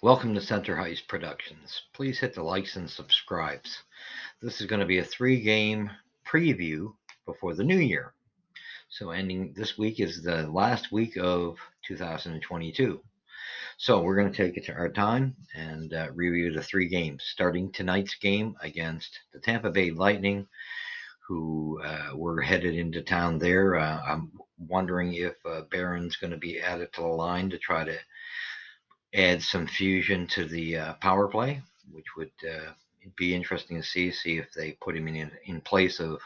Welcome to Center Heights Productions. Please hit the likes and subscribes. This is going to be a 3 game preview before the new year. So, ending this week is the last week of 2022. So, we're going to take it to our time and review the 3 games, starting tonight's game against the Tampa Bay Lightning, who were headed into town there. I'm wondering if Barron's going to be added to the line to try to add some fusion to the power play, which would be interesting to see if they put him in place of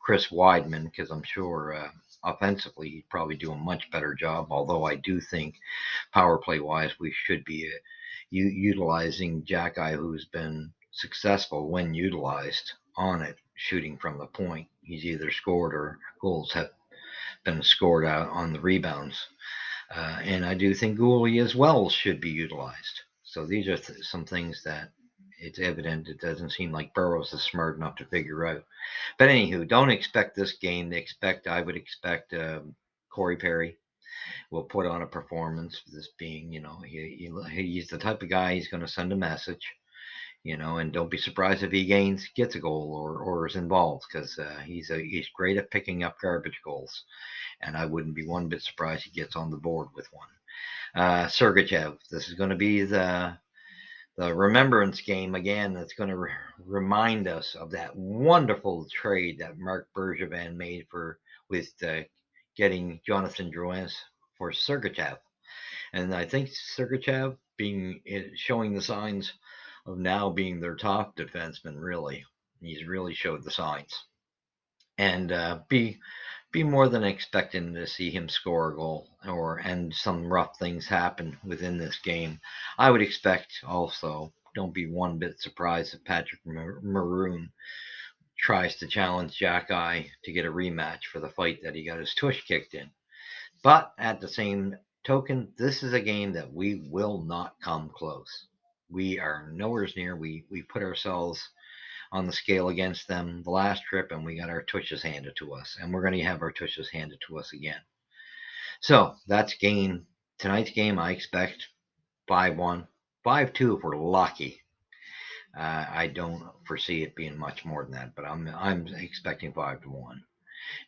Chris Weidman, because I'm sure offensively he'd probably do a much better job. Although I do think power play wise we should be utilizing Jack Eye, who's been successful when utilized on it, shooting from the point. He's either scored or goals have been scored out on the rebounds. And I do think Gouli as well should be utilized. So these are some things that it's evident it doesn't seem like Burrows is smart enough to figure out. But anywho, don't expect this game. I would expect Corey Perry will put on a performance. This being, he's the type of guy he's going to send a message. And don't be surprised if he gets a goal or is involved because he's great at picking up garbage goals, and I wouldn't be one bit surprised he gets on the board with one. Sergachev, this is going to be the remembrance game again. That's going to remind us of that wonderful trade that Mark Bergevin made with getting Jonathan Drouin for Sergachev, and I think Sergachev showing the signs of now being their top defenseman. Really, he's really showed the signs, and be more than expecting to see him score a goal and some rough things happen within this game. I would expect also. Don't be one bit surprised if Patrick Maroon tries to challenge Jack Eye to get a rematch for the fight that he got his tush kicked in. But at the same token, this is a game that we will not come close. We are nowhere near. We put ourselves on the scale against them the last trip, and we got our tushes handed to us, and we're going to have our tushes handed to us again. So that's game tonight's game. I expect 5-1, 5-2 if we're lucky. I don't foresee it being much more than that, but I'm expecting 5-1.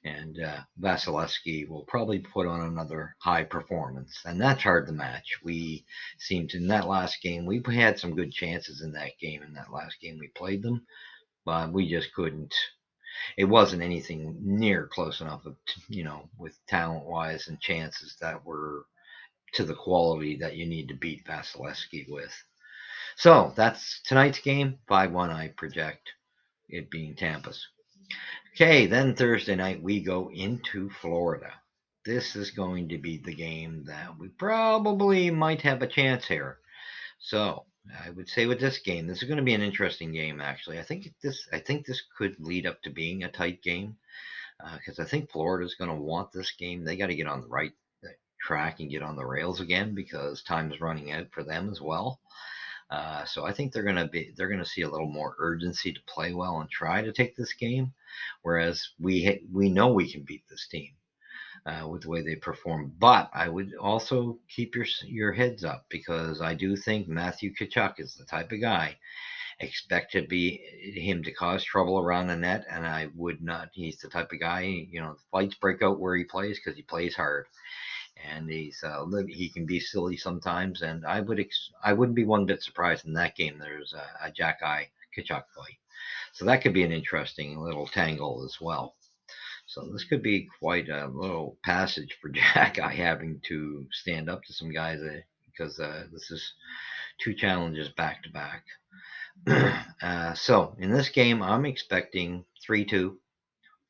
And Vasilevsky will probably put on another high performance, and that's hard to match. We seemed to, in that last game, we had some good chances in that game. In that last game, we played them, but we just couldn't. It wasn't anything near close enough, with talent wise and chances that were to the quality that you need to beat Vasilevsky with. So that's tonight's game. 5-1, I project it being Tampa's. Okay, then Thursday night we go into Florida. This is going to be the game that we probably might have a chance here. So I would say with this game, this is going to be an interesting game. Actually, I think this could lead up to being a tight game because I think Florida's going to want this game. They got to get on the right track and get on the rails again because time is running out for them as well. So I think they're gonna see a little more urgency to play well and try to take this game, whereas we know we can beat this team with the way they perform. But I would also keep your heads up because I do think Matthew Tkachuk is the type of guy expect to be him to cause trouble around the net, and I would not. He's the type of guy, fights break out where he plays because he plays hard and he can be silly sometimes. And I wouldn't be one bit surprised in that game. There's a Jack Eye Kachuk fight, so that could be an interesting little tangle as well. So this could be quite a little passage for Jack Eye having to stand up to some guys because this is 2 challenges back to back. So in this game, I'm expecting 3-2,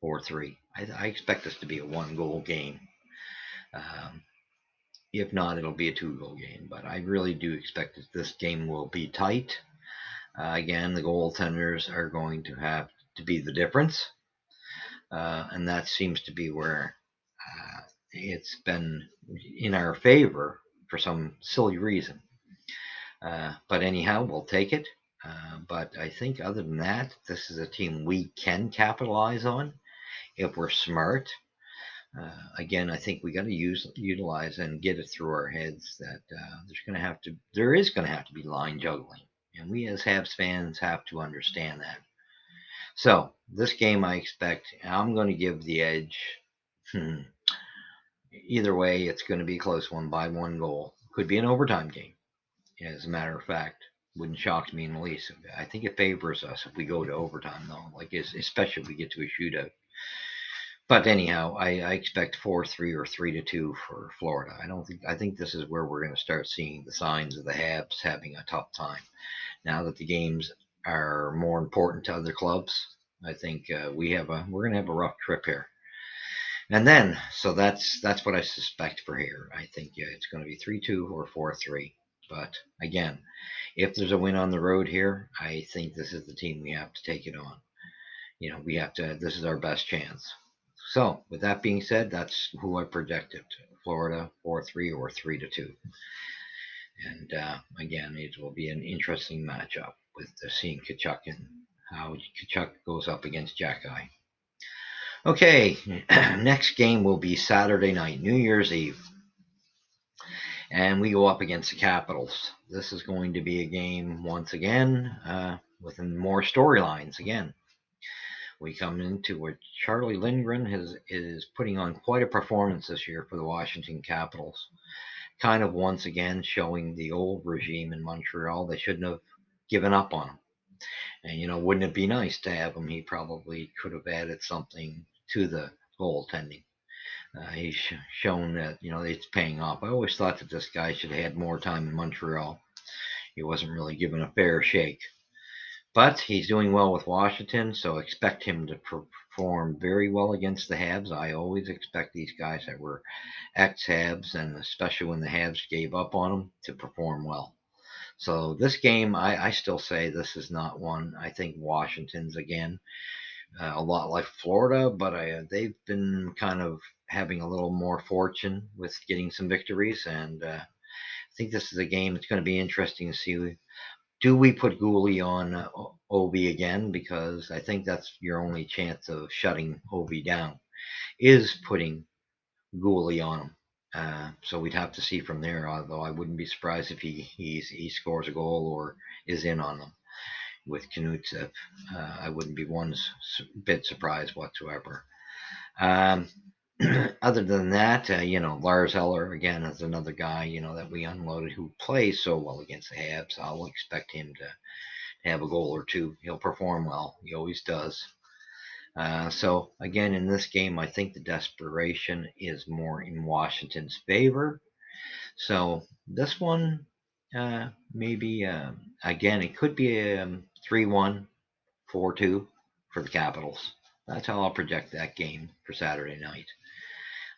4-3. I expect this to be a 1 goal game. Um, If not, it'll be a 2 goal game. But I really do expect that this game will be tight. Again, the goaltenders are going to have to be the difference. And that seems to be where it's been in our favor for some silly reason. But anyhow, we'll take it. But I think other than that, this is a team we can capitalize on if we're smart. Again, I think we got to utilize and get it through our heads that there is going to have to be line juggling, and we as Habs fans have to understand that. So this game, I expect I'm going to give the edge. Hmm, Either way, it's going to be a close one by 1 goal. Could be an overtime game. As a matter of fact, wouldn't shock me in the least. I think it favors us if we go to overtime, though. Especially if we get to a shootout. But anyhow, I expect 4-3 or 3-2 for Florida. I think this is where we're going to start seeing the signs of the Habs having a tough time. Now that the games are more important to other clubs, I think we're going to have a rough trip here. And then, so that's what I suspect for here. I think it's going to be 3-2 or 4-3. But again, if there's a win on the road here, I think this is the team we have to take it on. We have to. This is our best chance. So, with that being said, that's who I projected: Florida 4-3 or 3-2. And again, it will be an interesting matchup with seeing Kachuk and how Kachuk goes up against Jack-Eye. Okay, next game will be Saturday night, New Year's Eve. And we go up against the Capitals. This is going to be a game, once again, with more storylines again. We come into where Charlie Lindgren is putting on quite a performance this year for the Washington Capitals. Kind of once again showing the old regime in Montreal they shouldn't have given up on him. And wouldn't it be nice to have him? He probably could have added something to the goaltending. He's shown that it's paying off. I always thought that this guy should have had more time in Montreal. He wasn't really given a fair shake. But he's doing well with Washington, so expect him to perform very well against the Habs. I always expect these guys that were ex-Habs, and especially when the Habs gave up on them, to perform well. So this game, I still say this is not one. I think Washington's, again, a lot like Florida, but they've been kind of having a little more fortune with getting some victories, and I think this is a game. It's going to be interesting to see. Do we put Gooley on Ovi again? Because I think that's your only chance of shutting Ovi down, is putting Gooley on him. So we'd have to see from there. Although I wouldn't be surprised if he scores a goal or is in on them with Knutsev. I wouldn't be one bit surprised whatsoever. Um, Other than that, Lars Eller again is another guy that we unloaded who plays so well against the Habs. I'll expect him to have a goal or two. He'll perform well. He always does. So again, in this game, I think the desperation is more in Washington's favor. So this one, maybe again, it could be a 3-1, 4-2 for the Capitals. That's how I'll project that game for Saturday night.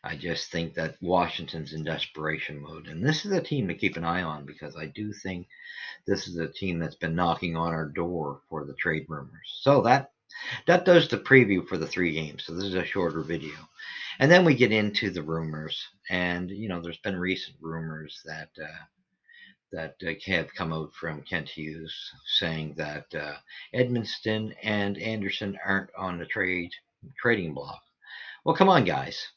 I just think that Washington's in desperation mode, and this is a team to keep an eye on because I do think this is a team that's been knocking on our door for the trade rumors. So that does the preview for the 3 games. So this is a shorter video. And then we get into the rumors. And, there's been recent rumors that have come out from Kent Hughes saying that Edmonston and Anderson aren't on the trading block. Well, come on, guys.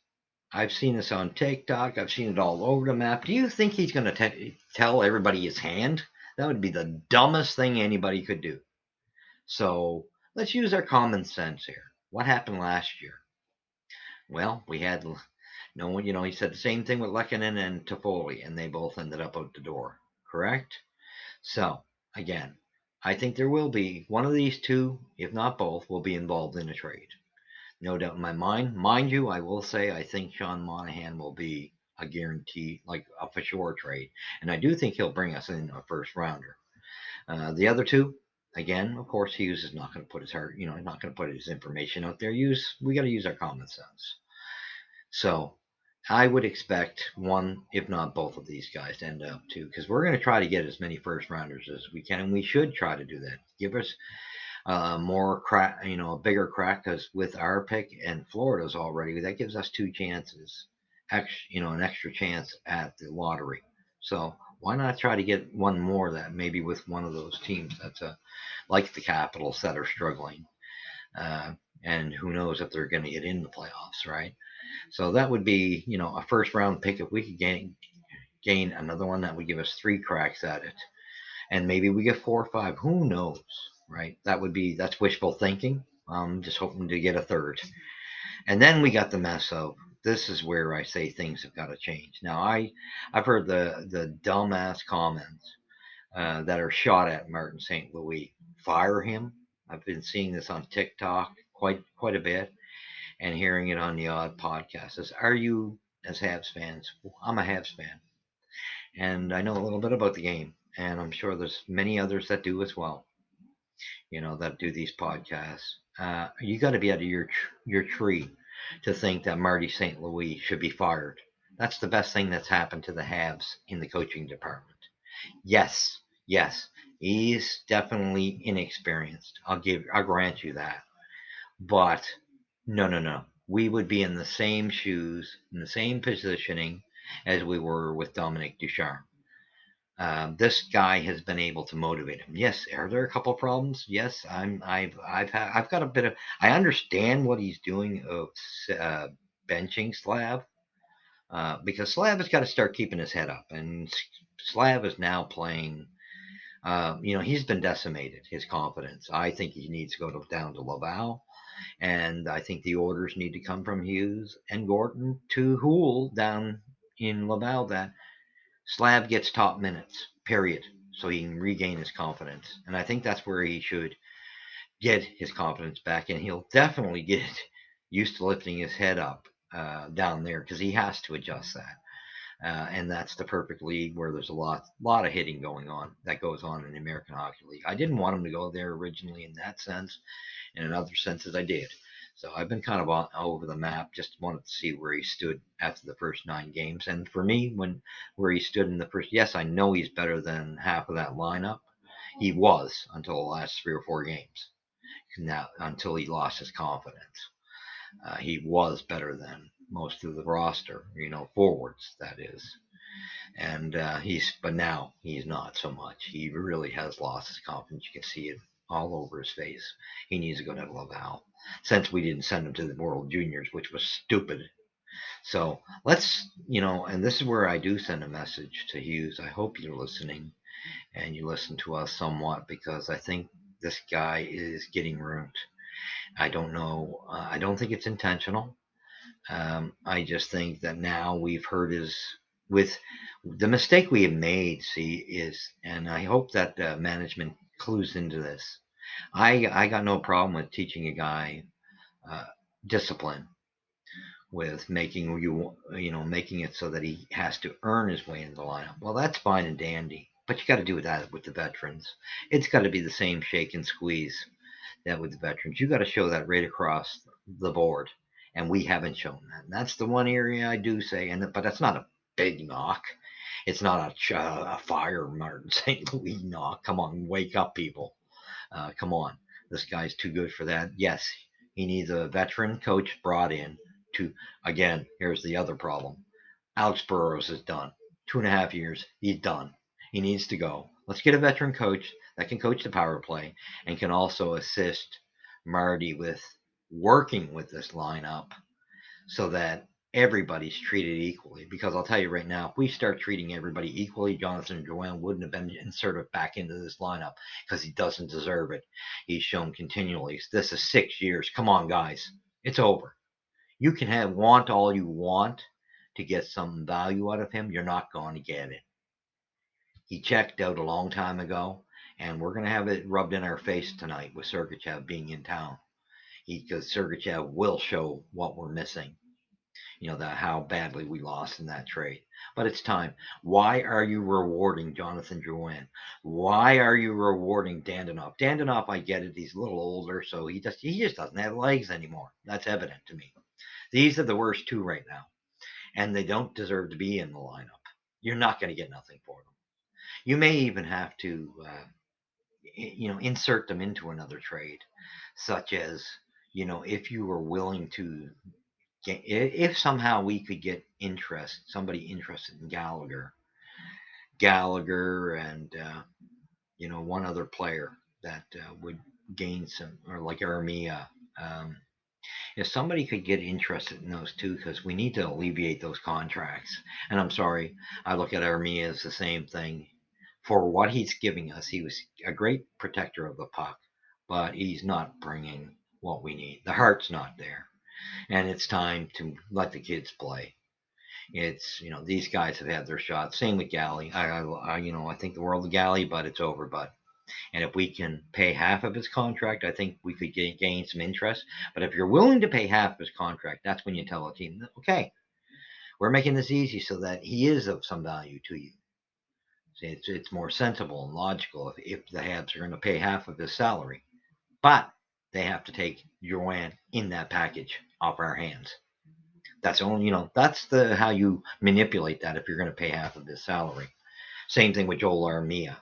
I've seen this on TikTok. I've seen it all over the map. Do you think he's going to tell everybody his hand? That would be the dumbest thing anybody could do. So let's use our common sense here. What happened last year? Well, we had no one, he said the same thing with Lehkonen and Toffoli, and they both ended up out the door, correct? So, again, I think there will be one of these two, if not both, will be involved in a trade. No doubt in my mind. Mind you, I will say I think Sean Monahan will be a guarantee, like a for sure trade. And I do think he'll bring us in a first rounder. The other two, again, of course, Hughes is not going to put his heart, not going to put his information out there. We got to use our common sense. So I would expect one, if not both of these guys to end up too, because we're going to try to get as many first rounders as we can, and we should try to do that. Give us more crack, a bigger crack, because with our pick and Florida's already, that gives us 2 chances, an extra chance at the lottery. So why not try to get one more that maybe with one of those teams that's like the Capitals that are struggling, and who knows if they're going to get in the playoffs, right? So that would be, a first round pick. If we could gain another one, that would give us three cracks at it, and maybe we get 4 or 5. Who knows, right? That's wishful thinking. Just hoping to get a third, and then we got the mess of. This is where I say things have got to change. Now I've heard the dumbass comments that are shot at Martin St. Louis. Fire him. I've been seeing this on TikTok quite a bit, and hearing it on the odd podcast. Are you, as Habs fans? I'm a Habs fan, and I know a little bit about the game, and I'm sure there's many others that do as well. That do these podcasts. You got to be out of your tree to think that Marty St. Louis should be fired. That's the best thing that's happened to the Habs in the coaching department. Yes, yes, he's definitely inexperienced. I'll grant you that. But no, no, no. We would be in the same shoes, in the same positioning as we were with Dominic Ducharme. This guy has been able to motivate him. Yes, are there a couple of problems? Yes, I've got a bit of. I understand what he's doing of uh, benching Slav, because Slav has got to start keeping his head up, and Slav is now playing. He's been decimated. His confidence. I think he needs to go down to Laval, and I think the orders need to come from Hughes and Gordon to Houle down in Laval that Slab gets top minutes, period, so he can regain his confidence. And I think that's where he should get his confidence back, and he'll definitely get used to lifting his head up down there because he has to adjust that. And that's the perfect league where there's a lot of hitting going on that goes on in the American Hockey League. I didn't want him to go there originally in that sense, and in other senses I did. So I've been kind of all over the map. Just wanted to see where he stood after the first 9 games. And for me, where he stood in the first, yes, I know he's better than half of that lineup. He was until the last 3 or 4 games. Now, until he lost his confidence, he was better than most of the roster. Forwards that is. And but now he's not so much. He really has lost his confidence. You can see it all over his face. He needs to go to Laval. Since we didn't send him to the World Juniors, which was stupid. So and this is where I do send a message to Hughes. I hope you're listening and you listen to us somewhat, because I think this guy is getting ruined. I don't know. I don't think it's intentional. I just think that now we've heard his with the mistake we have made. See, and I hope that management clues into this. I got no problem with teaching a guy uh, discipline, with making it so that he has to earn his way in the lineup. Well, that's fine and dandy, but you got to do that with the veterans. It's got to be the same shake and squeeze that with the veterans. You got to show that right across the board, and we haven't shown that. And that's the one area I do say, but that's not a big knock. It's not a fire Martin St. Louis knock. Come on, wake up, people. Come on, this guy's too good for that. Yes, he needs a veteran coach brought in to. Again, here's the other problem. Alex Burrows is done. 2.5 years, he's done. He needs to go. Let's get a veteran coach that can coach the power play and can also assist Marty with working with this lineup so that everybody's treated equally. Because I'll tell you right now, if we start treating everybody equally, Jonathan Drouin wouldn't have been inserted back into this lineup because he doesn't deserve it. He's shown continually. This is 6 years. Come on, guys. It's over. You can want all you want to get some value out of him. You're not going to get it. He checked out a long time ago, and we're going to have it rubbed in our face tonight with Sergachev being in town. Because Sergachev will show what we're missing. That how badly we lost in that trade. But it's time. Why are you rewarding Jonathan Drouin? Why are you rewarding Dandenov? Dandenov, I get it. He's a little older, so he just doesn't have legs anymore. That's evident to me. These are the worst two right now, and they don't deserve to be in the lineup. You're not going to get nothing for them. You may even have to, insert them into another trade, such as, if you were willing to if somehow we could get somebody interested in Gallagher, and one other player that would gain some, or like Armia. If somebody could get interested in those two, because we need to alleviate those contracts. And I'm sorry, I look at Armia as the same thing. For what he's giving us, he was a great protector of the puck, but he's not bringing what we need. The heart's not there, and it's time to let the kids play. It's these guys have had their shot. Same with Galley. I think the world of Galley, but it's over. But and if we can pay half of his contract, I think we could gain some interest. But if you're willing to pay half of his contract, that's when you tell a team, okay, we're making this easy so that he is of some value to you. See, it's more sensible and logical if the Habs are going to pay half of his salary, but they have to take Joanne in that package off our hands. That's only that's the how you manipulate that if you're going to pay half of his salary. Same thing with Joel Armia.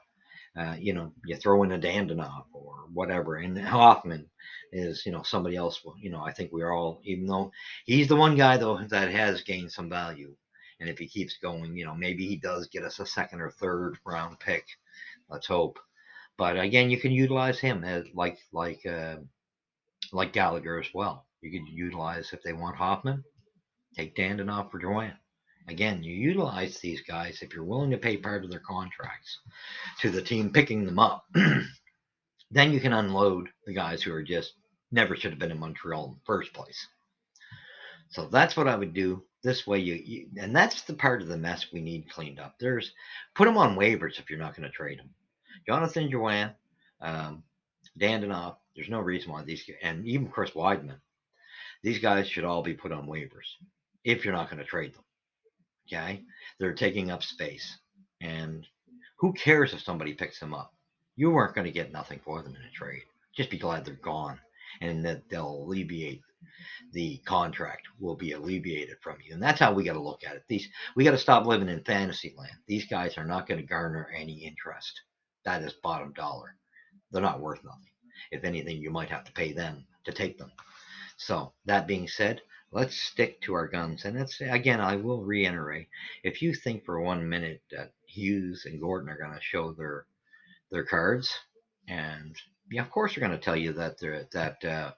You throw in a Dandenov or whatever, and Hoffman is, somebody else. I think we're all, even though he's the one guy though that has gained some value, and if he keeps going, maybe he does get us a second or third round pick. Let's hope. But again, you can utilize him as like Gallagher as well. You could utilize if they want Hoffman, take Dandenov for Joanne. Again, you utilize these guys if you're willing to pay part of their contracts to the team picking them up. Then you can unload the guys who are just never should have been in Montreal in the first place. So that's what I would do. This way, and that's the part of the mess we need cleaned up. Put them on waivers if you're not going to trade them. Jonathan Drouin, um, Dandenov. There's no reason why and even Chris Weidman, these guys should all be put on waivers if you're not going to trade them. Okay, they're taking up space, and who cares if somebody picks them up? You weren't going to get nothing for them in a trade. Just be glad they're gone, and that they'll alleviate the contract will be alleviated from you, and that's how we got to look at it. We got to stop living in fantasy land. These guys are not going to garner any interest. That is bottom dollar. They're not worth nothing. If anything, you might have to pay them to take them. So that being said, let's stick to our guns. And it's again, I will reiterate: if you think for 1 minute that Hughes and Gordon are going to show their cards, and yeah, of course they're going to tell you that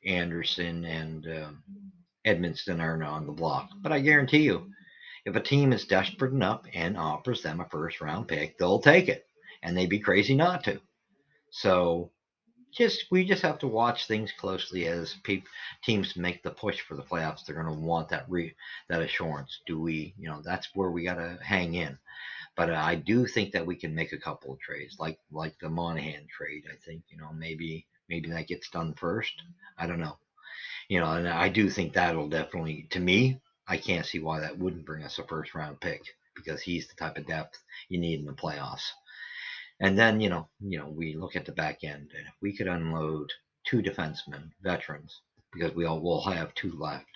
Anderson and Edmonston are on the block. But I guarantee you, if a team is desperate enough and offers them a first round pick, they'll take it, and they'd be crazy not to. So we just have to watch things closely as teams make the push for the playoffs. They're going to want that assurance. Do we? That's where we got to hang in. But I do think that we can make a couple of trades, like the Monahan trade. I think maybe that gets done first. I don't know. And I do think that'll definitely, to me, I can't see why that wouldn't bring us a first round pick because he's the type of depth you need in the playoffs. And then we look at the back end, and if we could unload two defensemen, veterans, because will have two left,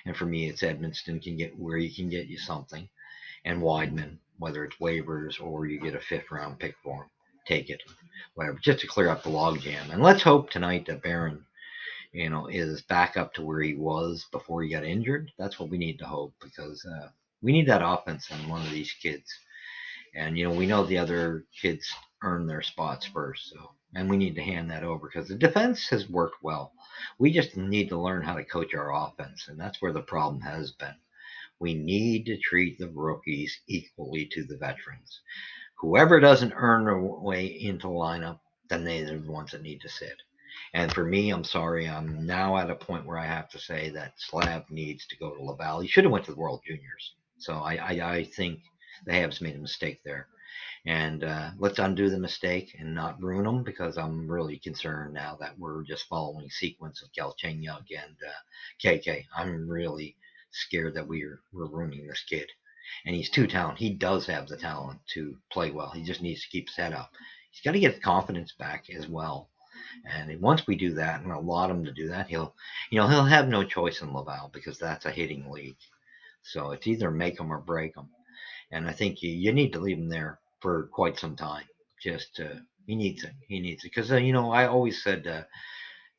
and for me, it's Edmonston can get where he can get you something, and Weidman, whether it's waivers or you get a fifth round pick for him, take it, whatever, just to clear up the logjam. And let's hope tonight that Barron, is back up to where he was before he got injured. That's what we need to hope because we need that offense on one of these kids. And we know the other kids earn their spots first, and we need to hand that over because the defense has worked well. We just need to learn how to coach our offense, and that's where the problem has been. We need to treat the rookies equally to the veterans. Whoever doesn't earn their way into the lineup, then they're the ones that need to sit. And for me, I'm sorry, I'm now at a point where I have to say that Slav needs to go to Laval. He should have went to the World Juniors. So I think the Habs made a mistake there. And let's undo the mistake and not ruin them because I'm really concerned now that we're just following sequence of Galchenyuk and KK. I'm really scared that we're ruining this kid. And he's too talented. He does have the talent to play well. He just needs to keep his head up. He's got to get confidence back as well. And once we do that and allow him to do that, he'll have no choice in Laval because that's a hitting league. So it's either make him or break him. And I think you need to leave him there for quite some time. Just he needs it. He needs it because I always said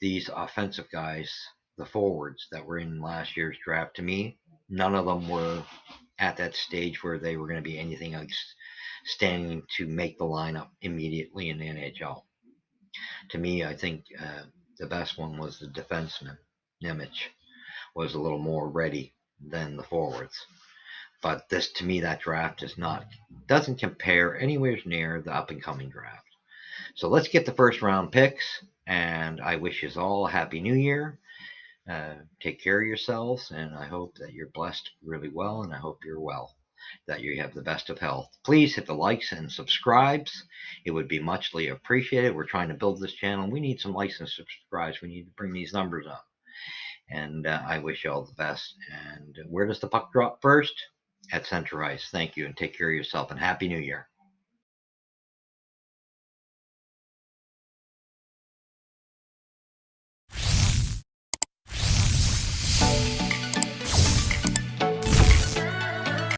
these offensive guys, the forwards that were in last year's draft, to me, none of them were at that stage where they were going to be anything like standing to make the lineup immediately in the NHL. To me, I think the best one was the defenseman. Nemec was a little more ready than the forwards. But this, to me, that draft doesn't compare anywhere near the up and coming draft. So let's get the first round picks, and I wish you all a happy new year. Take care of yourselves, and I hope that you're blessed really well, and I hope you're well, that you have the best of health. Please hit the likes and subscribes. It would be muchly appreciated. We're trying to build this channel. We need some likes and subscribes. We need to bring these numbers up. And I wish you all the best. And where does the puck drop first? At center ice. Thank you, and take care of yourself, and Happy New Year.